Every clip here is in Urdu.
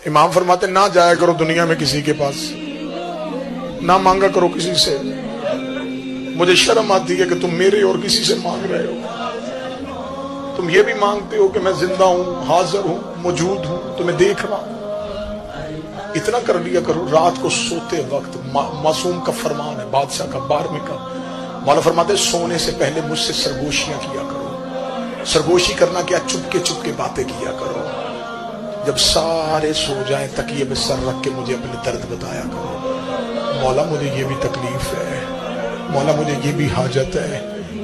امام فرماتے نہ جایا کرو دنیا میں کسی کے پاس، نہ مانگا کرو کسی سے، مجھے شرم آتی ہے کہ تم میرے اور کسی سے مانگ رہے ہو، تم یہ بھی مانگتے ہو کہ میں زندہ ہوں، حاضر ہوں، موجود ہوں، تمہیں دیکھ رہا ہوں۔ اتنا کر لیا کرو۔ رات کو سوتے وقت معصوم کا فرمان ہے، بادشاہ کا، 12ویں کا، مولا فرماتے سونے سے پہلے مجھ سے سرگوشیاں کیا کرو۔ سرگوشی کرنا کیا؟ چپ کے باتیں کیا کرو۔ جب سارے سو جائیں تکیے میں سر رکھ کے مجھے اپنے درد بتایا کرو، مولا مجھے یہ بھی تکلیف ہے، مولا مجھے یہ بھی حاجت ہے۔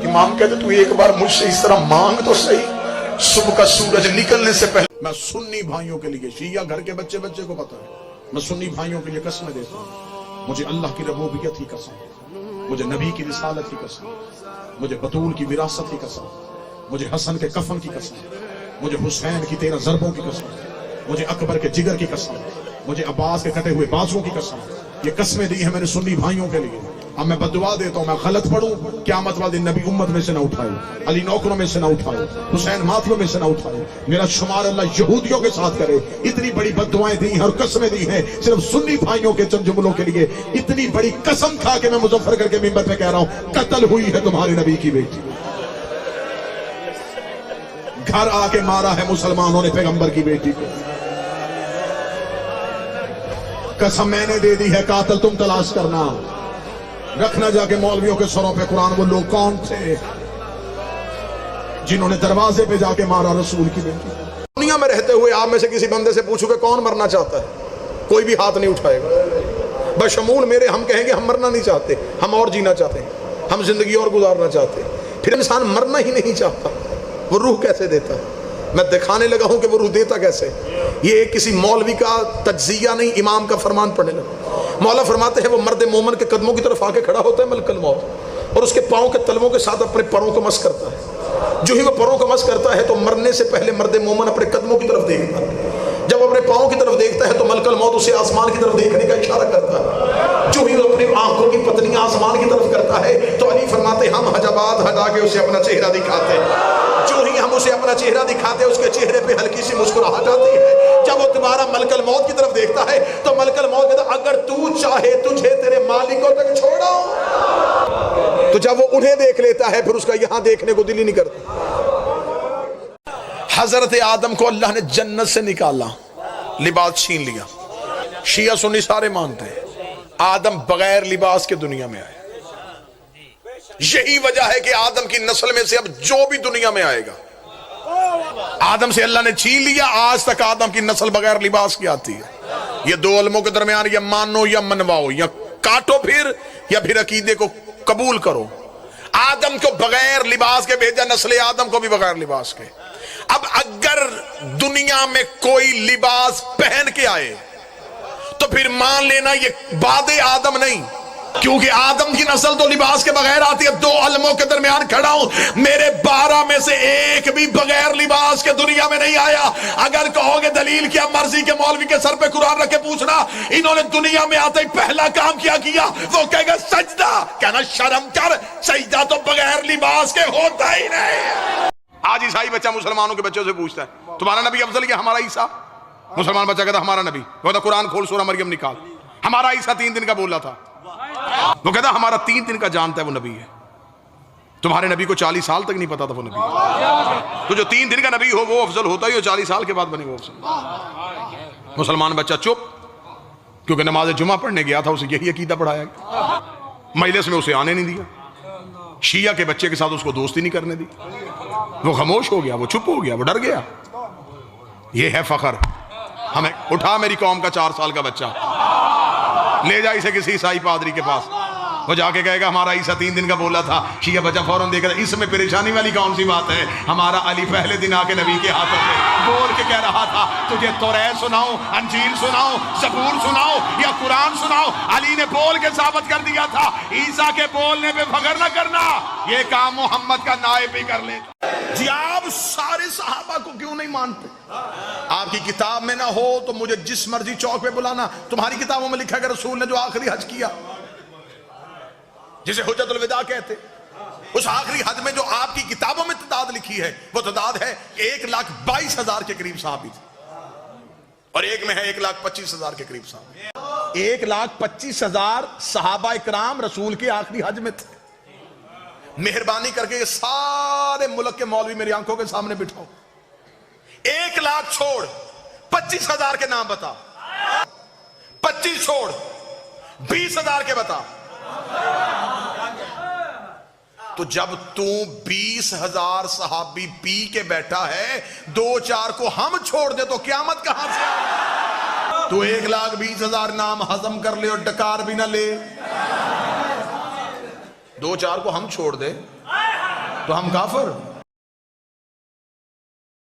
امام کہتے تو ایک بار مجھ سے اس طرح مانگ تو صحیح، صبح کا سورج نکلنے سے پہلے۔ میں سنی بھائیوں کے لیے، شیعہ گھر کے بچے کو پتہ ہے، میں سنی بھائیوں کے لیے قسمیں دیتا ہوں، مجھے اللہ کی ربوبیت کی قسم، مجھے نبی کی رسالت کی قسم، مجھے بطول کی وراثت کی قسم، مجھے حسن کے کفن کی قسم، مجھے حسین کی 13 ضربوں کی قسم، مجھے اکبر کے جگر کی قسم، مجھے عباس کے کٹے ہوئے بازوں کی قسم، یہ قسمیں دی ہیں میں نے سنی بھائیوں کے لیے۔ اب میں بددعا دیتا ہوں، میں غلط پڑھوں، قیامت والے دن نبی امت میں سے نہ اٹھائے، علی نوکروں میں سے نہ اٹھائے، حسین ماتھلوں میں سے نہ اٹھائے، میرا شمار اللہ یہودیوں کے ساتھ کرے۔ اتنی بڑی بددعائیں دی ہیں اور قسمیں دی ہیں صرف سنی بھائیوں کے چند جملوں کے لیے۔ اتنی بڑی قسم کھا کے میں مظفر کر کے ممبر پہ کہہ رہا ہوں، قتل ہوئی ہے تمہارے نبی کی بیٹی، گھر آ کے مارا ہے مسلمانوں نے پیغمبر کی بیٹی کو۔ قسم میں نے دے دی ہے، قاتل تم تلاش کرنا، رکھنا جا کے مولویوں کے سروں پہ قرآن۔ وہ لوگ کون تھے جنہوں نے دروازے پہ جا کے مارا رسول کی بیٹی؟ دنیا میں رہتے ہوئے آپ میں سے کسی بندے سے پوچھو کہ کون مرنا چاہتا ہے، کوئی بھی ہاتھ نہیں اٹھائے گا، بشمول میرے۔ ہم کہیں گے ہم مرنا نہیں چاہتے، ہم اور جینا چاہتے ہیں، ہم زندگی اور گزارنا چاہتے ہیں۔ پھر انسان مرنا ہی نہیں چاہتا، وہ روح کیسے دیتا ہے؟ میں دکھانے لگا ہوں کہ وہ روح دیتا کیسے۔ یہ کسی مولوی کا تجزیہ نہیں، امام کا فرمان پڑھنے لگا۔ مولا فرماتے ہیں وہ مرد مومن کے قدموں کی طرف آ کے کھڑا ہوتا ہے ملک الموت، اور اس کے پاؤں کے تلووں کے ساتھ اپنے پروں کو مس کرتا ہے۔ جو ہی وہ پروں کو مس کرتا ہے تو مرنے سے پہلے مرد مومن اپنے قدموں کی طرف دیکھتا ہے۔ جب اپنے پاؤں کی طرف دیکھتا ہے تو ملک الموت اسے آسمان کی طرف دیکھنے کا اشارہ کرتا ہے۔ جو ہی وہ اپنی آنکھوں کی پتلیاں آسمان کی طرف کرتا ہے تو علی فرماتے ہم حجابات ہٹا کے اسے اپنا چہرہ دکھاتے ہیں۔ جو ہی ہم اسے اپنا چہرہ دکھاتے ہیں اس کے چہرے پہ ہلکی سی مسکراہٹ آتی ہے۔ جب وہ دوبارہ ملک الموت کی طرف دیکھتا ہے تو ملک الموت کہتا ہے اگر تو چاہے تجھے تیرے مالکوں تک چھوڑاؤں۔ تو جب وہ انہیں دیکھ لیتا ہے پھر اس کا یہاں دیکھنے کو دل ہی نہیں کرتا۔ حضرت آدم کو اللہ نے جنت سے نکالا، لباس چھین لیا۔ شیعہ سنی سارے مانتے ہیں آدم بغیر لباس کے دنیا میں آئے۔ یہی وجہ ہے کہ آدم کی نسل میں سے اب جو بھی دنیا میں آئے گا، آدم سے اللہ نے چھین لیا۔ آج تک آدم کی نسل بغیر لباس کی آتی ہے۔ یہ دو علموں کے درمیان یا مانو یا منواؤ، یا کاٹو پھر یا پھر عقیدے کو قبول کرو۔ آدم کو بغیر لباس کے بھیجا، نسل آدم کو بھی بغیر لباس کے۔ اب اگر دنیا میں کوئی لباس پہن کے آئے تو پھر مان لینا یہ بعد آدم نہیں، کیونکہ آدم کی نسل تو لباس کے بغیر آتی ہے۔ دو علموں کے درمیان کھڑا ہوں، میرے 12 میں سے ایک بھی بغیر لباس کے دنیا میں نہیں آیا۔ اگر کہو گے دلیل کیا، مرضی کے مولوی کے سر پہ قرآن رکھ کے پوچھنا انہوں نے دنیا میں آتے ہی پہلا کام کیا، وہ کہے گا سجدہ۔ کہنا شرم کر، سجدہ تو بغیر لباس کے ہوتا ہی نہیں۔ آج عیسائی بچہ مسلمانوں کے بچوں سے پوچھتا ہے تمہارا نبی افضل کیا ہمارا عیسیٰ؟ مسلمان بچہ کہتا ہمارا نبی، وہ کہتا قرآن کھول سورہ مریم نکال، ہمارا عیسیٰ 3 دن کا بولا تھا، وہ کہتا ہمارا 3 دن کا جانتا ہے وہ نبی ہے۔ تمہارے نبی کو 40 سال تک نہیں پتا تھا وہ نبی ہے، تو جو 3 دن کا نبی ہو وہ افضل ہوتا ہی، 40 سال کے بعد بنے وہ افضل۔ مسلمان بچہ چپ، کیونکہ نماز جمعہ پڑھنے گیا تھا، اسے یہی عقیدہ پڑھایا گیا، مجلس میں اسے آنے نہیں دیا، شیعہ کے بچے کے ساتھ اس کو دوستی نہیں کرنے دی، وہ خاموش ہو گیا، وہ چپ ہو گیا، وہ ڈر گیا۔ یہ ہے فخر ہمیں۔ اٹھا میری قوم کا 4 سال کا بچہ، لے جا اسے کسی عیسائی پادری کے پاس، وہ جا کے کہے گا ہمارا عیسیٰ 3 دن کا بولا تھا۔ شیعہ بچہ فوراً دیکھ رہا، اس میں پریشانی والی کون سی بات ہے؟ ہمارا علی پہلے دن آ کے نبی کے ہاتھوں پہ بول کے کہہ رہا تھا تجھے توریت سناؤ، انجیل سناؤ، زبور سناؤ یا قرآن سناؤ۔ علی نے بول کے ثابت کر دیا تھا، عیسیٰ کے بولنے پہ فخر نہ کرنا، یہ کام محمد کا نائب ہی کر لیتا۔ جی آپ سارے صحابہ کو کیوں نہیں مانتے؟ آپ کی کتاب میں نہ ہو تو مجھے جس مرضی چوک پہ بلانا، تمہاری کتابوں میں لکھا ہے کہ رسول نے جو آخری حج کیا جسے حجت الوداع کہتے، اس آخری حج میں جو آپ کی کتابوں میں تعداد لکھی ہے وہ تعداد ہے 1,22,000 کے قریب صحابی تھے۔ اور ایک میں ہے 1,25,000 کے قریب صاحب. 1,25,000 صحابہ اکرام رسول کے آخری حج میں تھے. مہربانی کر کے یہ سارے ملک کے مولوی میری آنکھوں کے سامنے بٹھاؤ. 1,00,000 چھوڑ 25,000 کے نام بتا. 25 چھوڑ 20,000 کے بتا. تو جب تو 20,000 صحابی پی کے بیٹھا ہے 2-4 کو ہم چھوڑ دے تو قیامت کہاں سے آئے؟ تو 1,20,000 نام ہضم کر لے اور ڈکار بھی نہ لے. 2-4 کو ہم چھوڑ دے تو ہم کافر.